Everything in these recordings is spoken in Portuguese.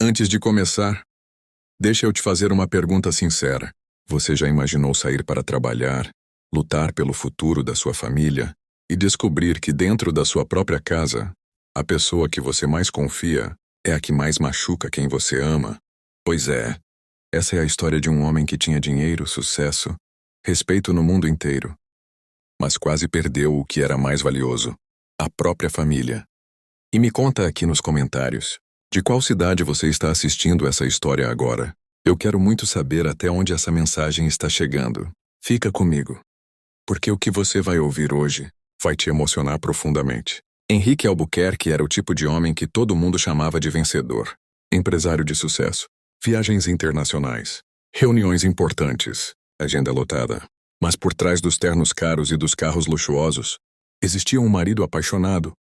Antes de começar, deixa eu te fazer uma pergunta sincera. Você já imaginou sair para trabalhar, lutar pelo futuro da sua família e descobrir que dentro da sua própria casa, a pessoa que você mais confia é a que mais machuca quem você ama? Pois é, essa é a história de um homem que tinha dinheiro, sucesso, respeito no mundo inteiro, mas quase perdeu o que era mais valioso, a própria família. E me conta aqui nos comentários, de qual cidade você está assistindo essa história agora? Eu quero muito saber até onde essa mensagem está chegando. Fica comigo, porque o que você vai ouvir hoje vai te emocionar profundamente. Henrique Albuquerque era o tipo de homem que todo mundo chamava de vencedor. Empresário de sucesso, viagens internacionais, reuniões importantes, agenda lotada. Mas por trás dos ternos caros e dos carros luxuosos, existia um marido apaixonado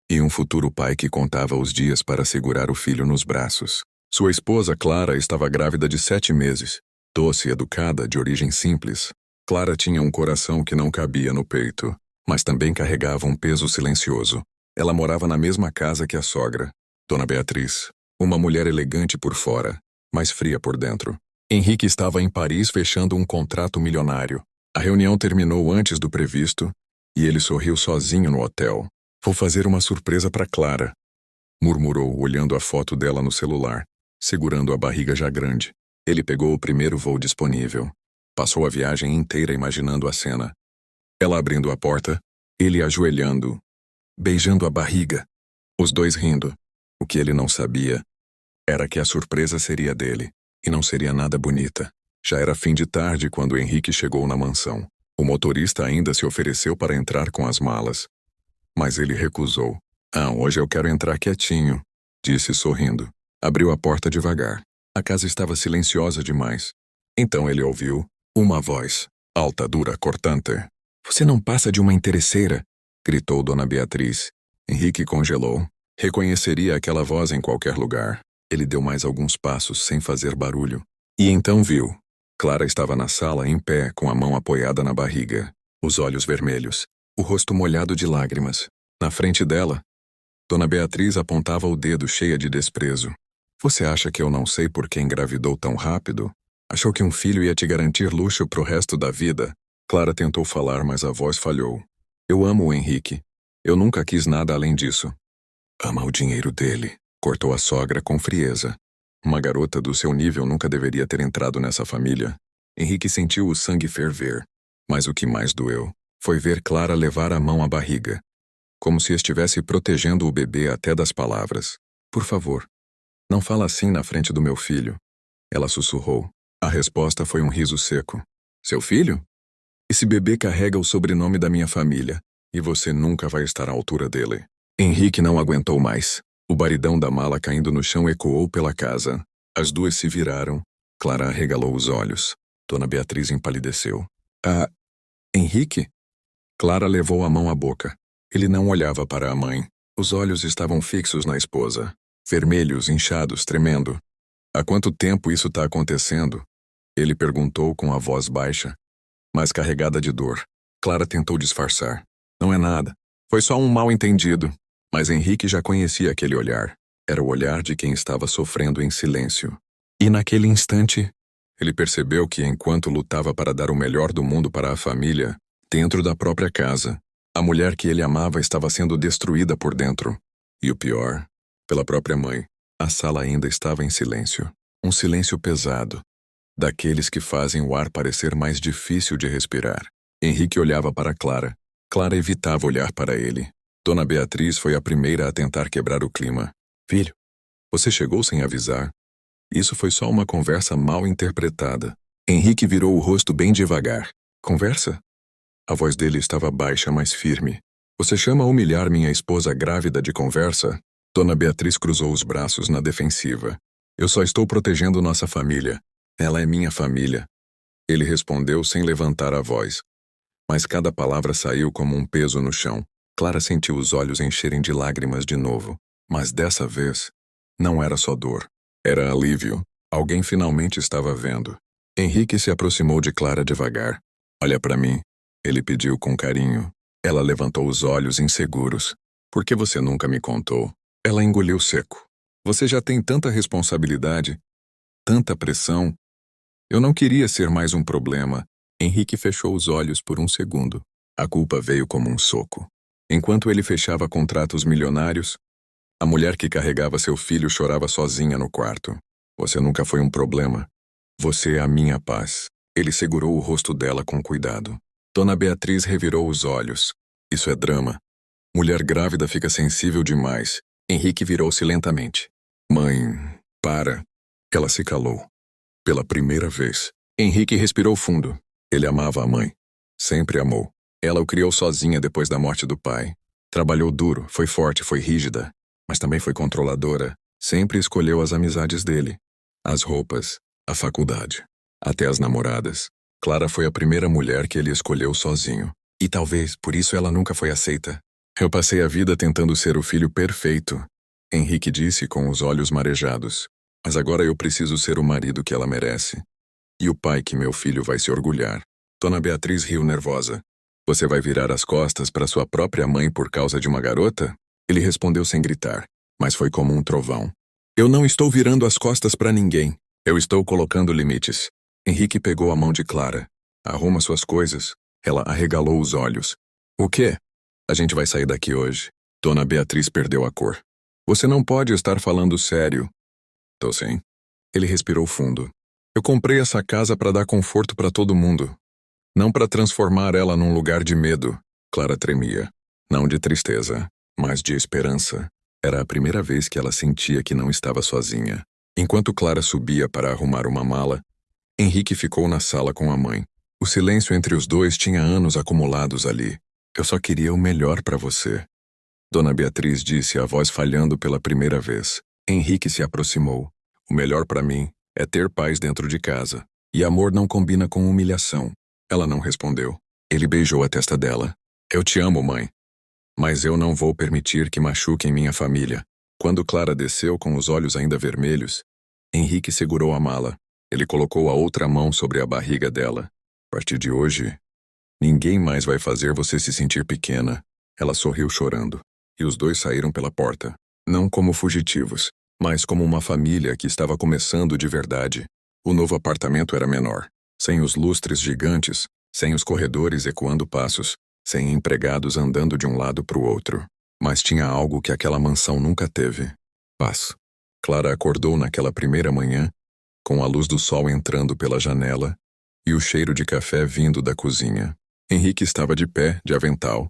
e um futuro pai que contava os dias para segurar o filho nos braços. Sua esposa, Clara, estava grávida de 7 meses. Doce e educada, de origem simples, Clara tinha um coração que não cabia no peito, mas também carregava um peso silencioso. Ela morava na mesma casa que a sogra, Dona Beatriz, uma mulher elegante por fora, mas fria por dentro. Henrique estava em Paris fechando um contrato milionário. A reunião terminou antes do previsto e ele sorriu sozinho no hotel. Vou fazer uma surpresa para Clara, murmurou, olhando a foto dela no celular, segurando a barriga já grande. Ele pegou o primeiro voo disponível. Passou a viagem inteira imaginando a cena. Ela abrindo a porta, ele ajoelhando, beijando a barriga, os dois rindo. O que ele não sabia era que a surpresa seria dele, e não seria nada bonita. Já era fim de tarde quando Henrique chegou na mansão. O motorista ainda se ofereceu para entrar com as malas, mas ele recusou. Hoje eu quero entrar quietinho, disse sorrindo. Abriu a porta devagar. A casa estava silenciosa demais. Então ele ouviu uma voz, alta, dura, cortante. Você não passa de uma interesseira, gritou Dona Beatriz. Henrique congelou. Reconheceria aquela voz em qualquer lugar. Ele deu mais alguns passos sem fazer barulho. E então viu. Clara estava na sala em pé, com a mão apoiada na barriga, os olhos vermelhos, o rosto molhado de lágrimas. Na frente dela, Dona Beatriz apontava o dedo, cheia de desprezo. Você acha que eu não sei por que engravidou tão rápido? Achou que um filho ia te garantir luxo pro resto da vida? Clara tentou falar, mas a voz falhou. Eu amo o Henrique. Eu nunca quis nada além disso. Ama o dinheiro dele, cortou a sogra com frieza. Uma garota do seu nível nunca deveria ter entrado nessa família. Henrique sentiu o sangue ferver. Mas o que mais doeu foi ver Clara levar a mão à barriga, como se estivesse protegendo o bebê até das palavras. Por favor, não fala assim na frente do meu filho. Ela sussurrou. A resposta foi um riso seco. Seu filho? Esse bebê carrega o sobrenome da minha família, e você nunca vai estar à altura dele. Henrique não aguentou mais. O baridão da mala caindo no chão ecoou pela casa. As duas se viraram. Clara arregalou os olhos. Dona Beatriz empalideceu. Henrique? Clara levou a mão à boca. Ele não olhava para a mãe. Os olhos estavam fixos na esposa. Vermelhos, inchados, tremendo. Há quanto tempo isso está acontecendo? Ele perguntou com a voz baixa, mas carregada de dor. Clara tentou disfarçar. Não é nada. Foi só um mal-entendido. Mas Henrique já conhecia aquele olhar. Era o olhar de quem estava sofrendo em silêncio. E naquele instante, ele percebeu que enquanto lutava para dar o melhor do mundo para a família, dentro da própria casa, a mulher que ele amava estava sendo destruída por dentro. E o pior, pela própria mãe. A sala ainda estava em silêncio. Um silêncio pesado, daqueles que fazem o ar parecer mais difícil de respirar. Henrique olhava para Clara. Clara evitava olhar para ele. Dona Beatriz foi a primeira a tentar quebrar o clima. Filho, você chegou sem avisar. Isso foi só uma conversa mal interpretada. Henrique virou o rosto bem devagar. Conversa? A voz dele estava baixa, mas firme. Você chama a humilhar minha esposa grávida de conversa? Dona Beatriz cruzou os braços na defensiva. Eu só estou protegendo nossa família. Ela é minha família. Ele respondeu sem levantar a voz. Mas cada palavra saiu como um peso no chão. Clara sentiu os olhos encherem de lágrimas de novo. Mas dessa vez, não era só dor. Era alívio. Alguém finalmente estava vendo. Henrique se aproximou de Clara devagar. Olha para mim, ele pediu com carinho. Ela levantou os olhos inseguros. Por que você nunca me contou? Ela engoliu seco. Você já tem tanta responsabilidade, tanta pressão. Eu não queria ser mais um problema. Henrique fechou os olhos por um segundo. A culpa veio como um soco. Enquanto ele fechava contratos milionários, a mulher que carregava seu filho chorava sozinha no quarto. Você nunca foi um problema. Você é a minha paz. Ele segurou o rosto dela com cuidado. Dona Beatriz revirou os olhos. Isso é drama. Mulher grávida fica sensível demais. Henrique virou-se lentamente. Mãe, para. Ela se calou. Pela primeira vez, Henrique respirou fundo. Ele amava a mãe. Sempre amou. Ela o criou sozinha depois da morte do pai. Trabalhou duro, foi forte, foi rígida, mas também foi controladora. Sempre escolheu as amizades dele, as roupas, a faculdade, até as namoradas. Clara foi a primeira mulher que ele escolheu sozinho. E talvez por isso ela nunca foi aceita. Eu passei a vida tentando ser o filho perfeito, Henrique disse com os olhos marejados. Mas agora eu preciso ser o marido que ela merece. E o pai que meu filho vai se orgulhar. Dona Beatriz riu nervosa. Você vai virar as costas para sua própria mãe por causa de uma garota? Ele respondeu sem gritar, mas foi como um trovão. Eu não estou virando as costas para ninguém. Eu estou colocando limites. Henrique pegou a mão de Clara. Arruma suas coisas. Ela arregalou os olhos. O quê? A gente vai sair daqui hoje. Dona Beatriz perdeu a cor. Você não pode estar falando sério. Tô sim. Ele respirou fundo. Eu comprei essa casa para dar conforto para todo mundo. Não para transformar ela num lugar de medo. Clara tremia. Não de tristeza, mas de esperança. Era a primeira vez que ela sentia que não estava sozinha. Enquanto Clara subia para arrumar uma mala, Henrique ficou na sala com a mãe. O silêncio entre os dois tinha anos acumulados ali. Eu só queria o melhor para você. Dona Beatriz disse, a voz falhando pela primeira vez. Henrique se aproximou. O melhor para mim é ter paz dentro de casa. E amor não combina com humilhação. Ela não respondeu. Ele beijou a testa dela. Eu te amo, mãe. Mas eu não vou permitir que machuquem minha família. Quando Clara desceu com os olhos ainda vermelhos, Henrique segurou a mala. Ele colocou a outra mão sobre a barriga dela. A partir de hoje, ninguém mais vai fazer você se sentir pequena. Ela sorriu chorando. E os dois saíram pela porta. Não como fugitivos, mas como uma família que estava começando de verdade. O novo apartamento era menor. Sem os lustres gigantes, sem os corredores ecoando passos, sem empregados andando de um lado para o outro. Mas tinha algo que aquela mansão nunca teve. Paz. Clara acordou naquela primeira manhã, com a luz do sol entrando pela janela e o cheiro de café vindo da cozinha. Henrique estava de pé, de avental,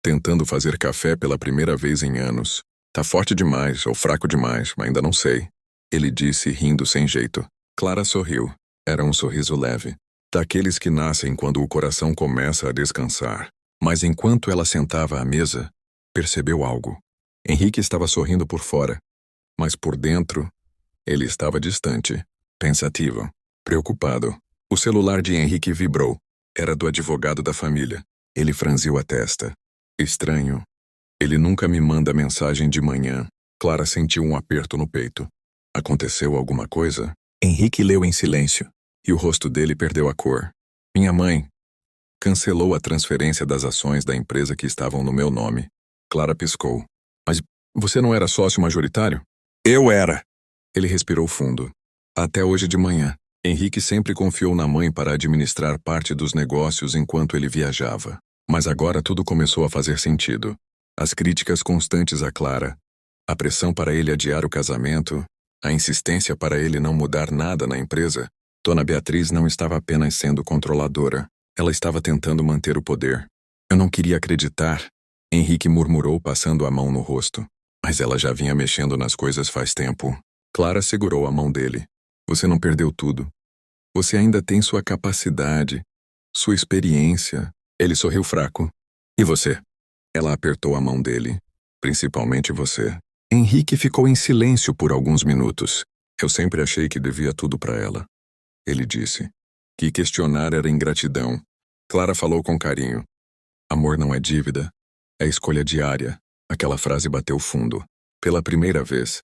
tentando fazer café pela primeira vez em anos. Tá forte demais ou fraco demais, ainda não sei. Ele disse, rindo sem jeito. Clara sorriu. Era um sorriso leve, daqueles que nascem quando o coração começa a descansar. Mas enquanto ela sentava à mesa, percebeu algo. Henrique estava sorrindo por fora, mas por dentro, ele estava distante, pensativo, preocupado. O celular de Henrique vibrou. Era do advogado da família. Ele franziu a testa. Estranho. Ele nunca me manda mensagem de manhã. Clara sentiu um aperto no peito. Aconteceu alguma coisa? Henrique leu em silêncio. E o rosto dele perdeu a cor. Minha mãe cancelou a transferência das ações da empresa que estavam no meu nome. Clara piscou. Mas você não era sócio majoritário? Eu era. Ele respirou fundo. Até hoje de manhã. Henrique sempre confiou na mãe para administrar parte dos negócios enquanto ele viajava. Mas agora tudo começou a fazer sentido. As críticas constantes a Clara, a pressão para ele adiar o casamento, a insistência para ele não mudar nada na empresa. Dona Beatriz não estava apenas sendo controladora. Ela estava tentando manter o poder. Eu não queria acreditar. Henrique murmurou passando a mão no rosto. Mas ela já vinha mexendo nas coisas faz tempo. Clara segurou a mão dele. Você não perdeu tudo. Você ainda tem sua capacidade, sua experiência. Ele sorriu fraco. E você? Ela apertou a mão dele. Principalmente você. Henrique ficou em silêncio por alguns minutos. Eu sempre achei que devia tudo para ela. Ele disse. Que questionar era ingratidão. Clara falou com carinho. Amor não é dívida. É escolha diária. Aquela frase bateu fundo. Pela primeira vez.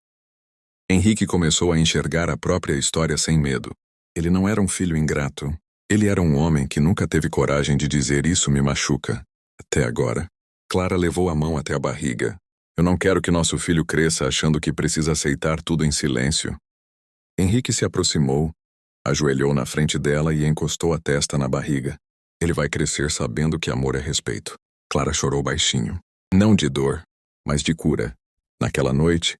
Henrique começou a enxergar a própria história sem medo. Ele não era um filho ingrato. Ele era um homem que nunca teve coragem de dizer isso me machuca. Até agora. Clara levou a mão até a barriga. Eu não quero que nosso filho cresça achando que precisa aceitar tudo em silêncio. Henrique se aproximou, ajoelhou na frente dela e encostou a testa na barriga. Ele vai crescer sabendo que amor é respeito. Clara chorou baixinho. Não de dor, mas de cura. Naquela noite,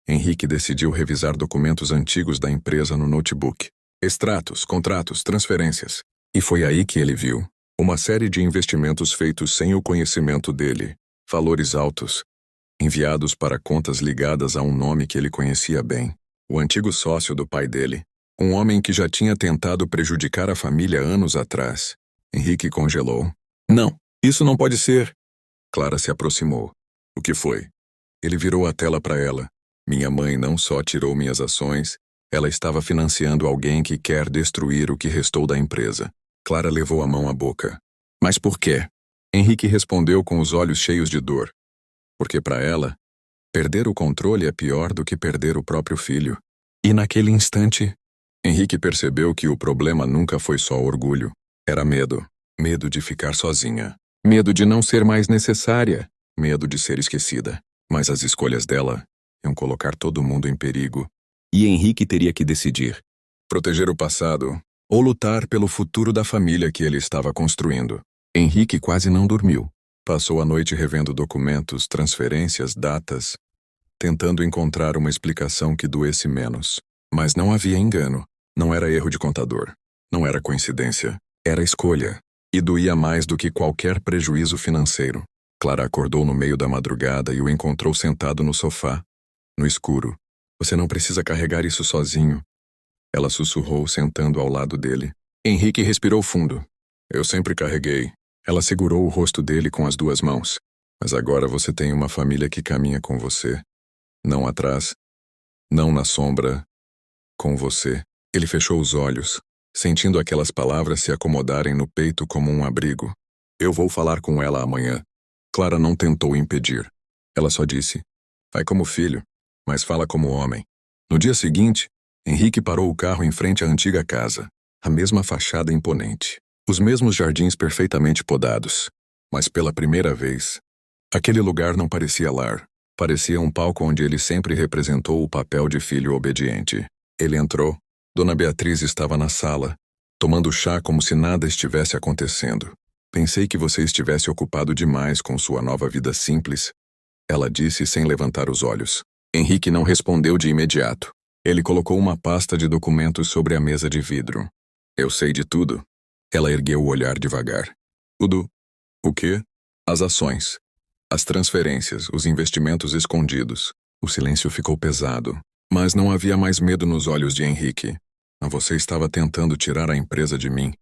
Henrique decidiu revisar documentos antigos da empresa no notebook. Extratos, contratos, transferências. E foi aí que ele viu uma série de investimentos feitos sem o conhecimento dele. Valores altos, enviados para contas ligadas a um nome que ele conhecia bem. O antigo sócio do pai dele. Um homem que já tinha tentado prejudicar a família anos atrás. Henrique congelou. Não, isso não pode ser. Clara se aproximou. O que foi? Ele virou a tela para ela. Minha mãe não só tirou minhas ações, ela estava financiando alguém que quer destruir o que restou da empresa. Clara levou a mão à boca. Mas por quê? Henrique respondeu com os olhos cheios de dor. Porque para ela, perder o controle é pior do que perder o próprio filho. E naquele instante, Henrique percebeu que o problema nunca foi só orgulho. Era medo. Medo de ficar sozinha. Medo de não ser mais necessária. Medo de ser esquecida. Mas as escolhas dela iam colocar todo mundo em perigo. E Henrique teria que decidir. Proteger o passado ou lutar pelo futuro da família que ele estava construindo. Henrique quase não dormiu. Passou a noite revendo documentos, transferências, datas, tentando encontrar uma explicação que doesse menos. Mas não havia engano. Não era erro de contador. Não era coincidência. Era escolha. E doía mais do que qualquer prejuízo financeiro. Clara acordou no meio da madrugada e o encontrou sentado no sofá, no escuro. Você não precisa carregar isso sozinho. Ela sussurrou, sentando ao lado dele. Henrique respirou fundo. Eu sempre carreguei. Ela segurou o rosto dele com as duas mãos. Mas agora você tem uma família que caminha com você. Não atrás. Não na sombra. Com você. Ele fechou os olhos, sentindo aquelas palavras se acomodarem no peito como um abrigo. Eu vou falar com ela amanhã. Clara não tentou impedir. Ela só disse, vai como filho, mas fala como homem. No dia seguinte, Henrique parou o carro em frente à antiga casa. A mesma fachada imponente. Os mesmos jardins perfeitamente podados. Mas pela primeira vez, aquele lugar não parecia lar. Parecia um palco onde ele sempre representou o papel de filho obediente. Ele entrou. Dona Beatriz estava na sala, tomando chá como se nada estivesse acontecendo. Pensei que você estivesse ocupado demais com sua nova vida simples, ela disse sem levantar os olhos. Henrique não respondeu de imediato. Ele colocou uma pasta de documentos sobre a mesa de vidro. Eu sei de tudo. Ela ergueu o olhar devagar. Tudo? O quê? As ações. As transferências, os investimentos escondidos. O silêncio ficou pesado. Mas não havia mais medo nos olhos de Henrique. Você estava tentando tirar a empresa de mim.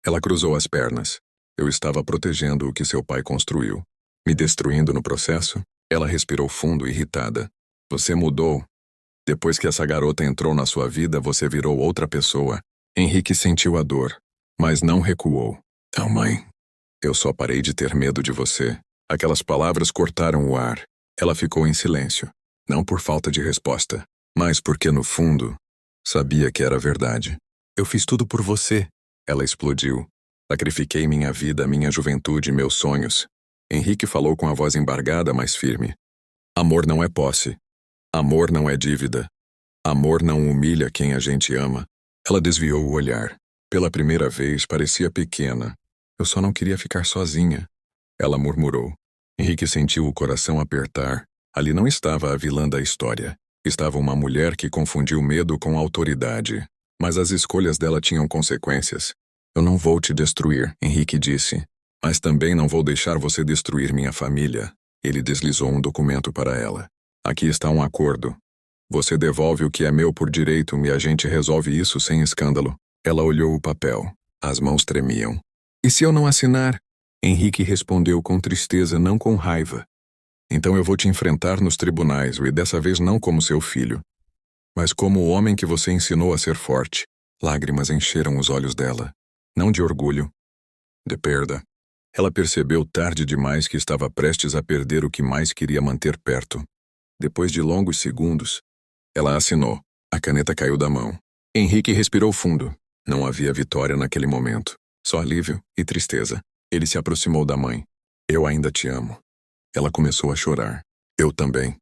Ela cruzou as pernas. Eu estava protegendo o que seu pai construiu. Me destruindo no processo? Ela respirou fundo, irritada. Você mudou. Depois que essa garota entrou na sua vida, você virou outra pessoa. Henrique sentiu a dor, mas não recuou. Não, mãe. Eu só parei de ter medo de você. Aquelas palavras cortaram o ar. Ela ficou em silêncio. Não por falta de resposta, mas porque, no fundo, sabia que era verdade. Eu fiz tudo por você. Ela explodiu. Sacrifiquei minha vida, minha juventude, meus sonhos. Henrique falou com a voz embargada, mas firme. Amor não é posse. Amor não é dívida. Amor não humilha quem a gente ama. Ela desviou o olhar. Pela primeira vez, parecia pequena. Eu só não queria ficar sozinha. Ela murmurou. Henrique sentiu o coração apertar. Ali não estava a vilã da história. Estava uma mulher que confundiu medo com autoridade. Mas as escolhas dela tinham consequências. Eu não vou te destruir, Henrique disse. Mas também não vou deixar você destruir minha família. Ele deslizou um documento para ela. Aqui está um acordo. Você devolve o que é meu por direito e a gente resolve isso sem escândalo. Ela olhou o papel. As mãos tremiam. E se eu não assinar? Henrique respondeu com tristeza, não com raiva. Então eu vou te enfrentar nos tribunais, e dessa vez não como seu filho, mas como o homem que você ensinou a ser forte. Lágrimas encheram os olhos dela. Não de orgulho, de perda. Ela percebeu tarde demais que estava prestes a perder o que mais queria manter perto. Depois de longos segundos, ela assinou. A caneta caiu da mão. Henrique respirou fundo. Não havia vitória naquele momento. Só alívio e tristeza. Ele se aproximou da mãe. Eu ainda te amo. Ela começou a chorar. Eu também.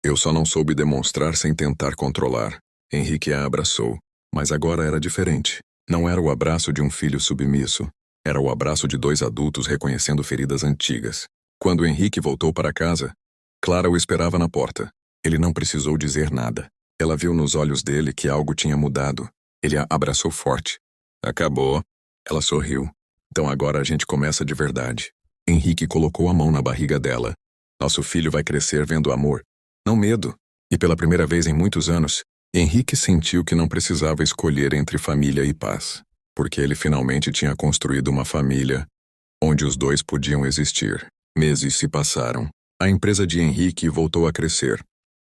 Eu só não soube demonstrar sem tentar controlar. Henrique a abraçou, mas agora era diferente. Não era o abraço de um filho submisso. Era o abraço de dois adultos reconhecendo feridas antigas. Quando Henrique voltou para casa, Clara o esperava na porta. Ele não precisou dizer nada. Ela viu nos olhos dele que algo tinha mudado. Ele a abraçou forte. Acabou. Ela sorriu. Então agora a gente começa de verdade. Henrique colocou a mão na barriga dela. Nosso filho vai crescer vendo amor, não medo. E pela primeira vez em muitos anos, Henrique sentiu que não precisava escolher entre família e paz, porque ele finalmente tinha construído uma família onde os dois podiam existir. Meses se passaram. A empresa de Henrique voltou a crescer,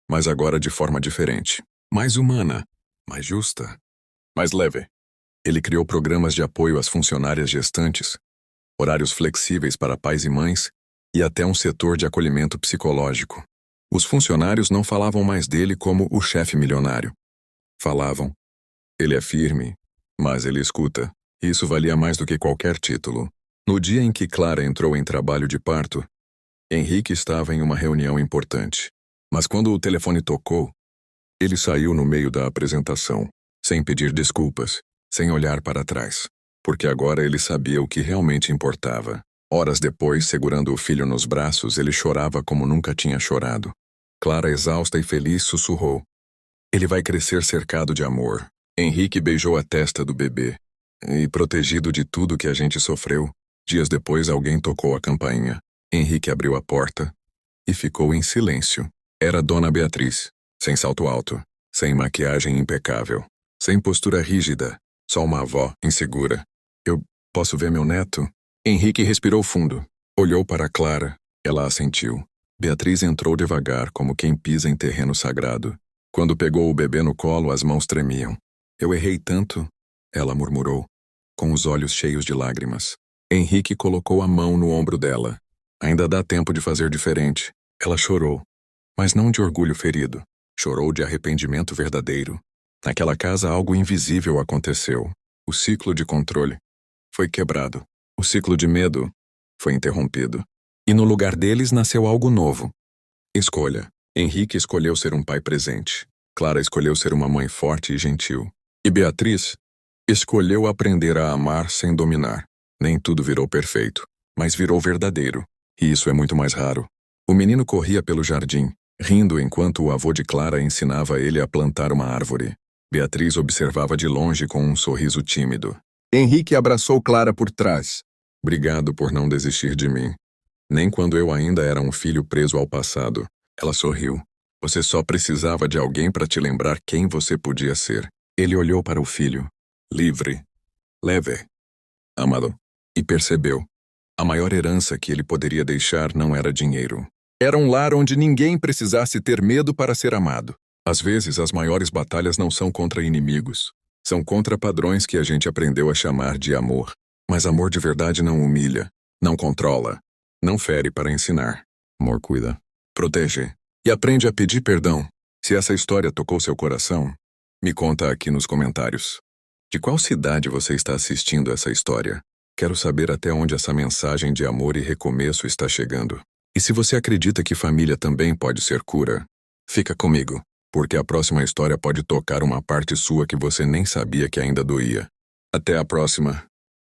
mas agora de forma diferente. Mais humana, mais justa, mais leve. Ele criou programas de apoio às funcionárias gestantes, horários flexíveis para pais e mães e até um setor de acolhimento psicológico. Os funcionários não falavam mais dele como o chefe milionário. Falavam, ele é firme, mas ele escuta. Isso valia mais do que qualquer título. No dia em que Clara entrou em trabalho de parto, Henrique estava em uma reunião importante. Mas quando o telefone tocou, ele saiu no meio da apresentação, sem pedir desculpas, sem olhar para trás, porque agora ele sabia o que realmente importava. Horas depois, segurando o filho nos braços, ele chorava como nunca tinha chorado. Clara, exausta e feliz, sussurrou. Ele vai crescer cercado de amor. Henrique beijou a testa do bebê. E, protegido de tudo que a gente sofreu, dias depois alguém tocou a campainha. Henrique abriu a porta e ficou em silêncio. Era Dona Beatriz, sem salto alto, sem maquiagem impecável, sem postura rígida, só uma avó insegura. Eu posso ver meu neto? Henrique respirou fundo. Olhou para Clara. Ela assentiu. Beatriz entrou devagar, como quem pisa em terreno sagrado. Quando pegou o bebê no colo, as mãos tremiam. Eu errei tanto, ela murmurou, com os olhos cheios de lágrimas. Henrique colocou a mão no ombro dela. Ainda dá tempo de fazer diferente. Ela chorou, mas não de orgulho ferido. Chorou de arrependimento verdadeiro. Naquela casa algo invisível aconteceu. O ciclo de controle foi quebrado. O ciclo de medo foi interrompido. E no lugar deles nasceu algo novo. Escolha. Henrique escolheu ser um pai presente. Clara escolheu ser uma mãe forte e gentil. E Beatriz escolheu aprender a amar sem dominar. Nem tudo virou perfeito, mas virou verdadeiro. E isso é muito mais raro. O menino corria pelo jardim, rindo enquanto o avô de Clara ensinava ele a plantar uma árvore. Beatriz observava de longe com um sorriso tímido. Henrique abraçou Clara por trás. Obrigado por não desistir de mim. Nem quando eu ainda era um filho preso ao passado. Ela sorriu. Você só precisava de alguém para te lembrar quem você podia ser. Ele olhou para o filho. Livre. Leve. Amado. E percebeu. A maior herança que ele poderia deixar não era dinheiro. Era um lar onde ninguém precisasse ter medo para ser amado. Às vezes, as maiores batalhas não são contra inimigos. São contra padrões que a gente aprendeu a chamar de amor. Mas amor de verdade não humilha, não controla, não fere para ensinar. Amor cuida, protege e aprende a pedir perdão. Se essa história tocou seu coração, me conta aqui nos comentários. De qual cidade você está assistindo essa história? Quero saber até onde essa mensagem de amor e recomeço está chegando. E se você acredita que família também pode ser cura, fica comigo, porque a próxima história pode tocar uma parte sua que você nem sabia que ainda doía. Até a próxima.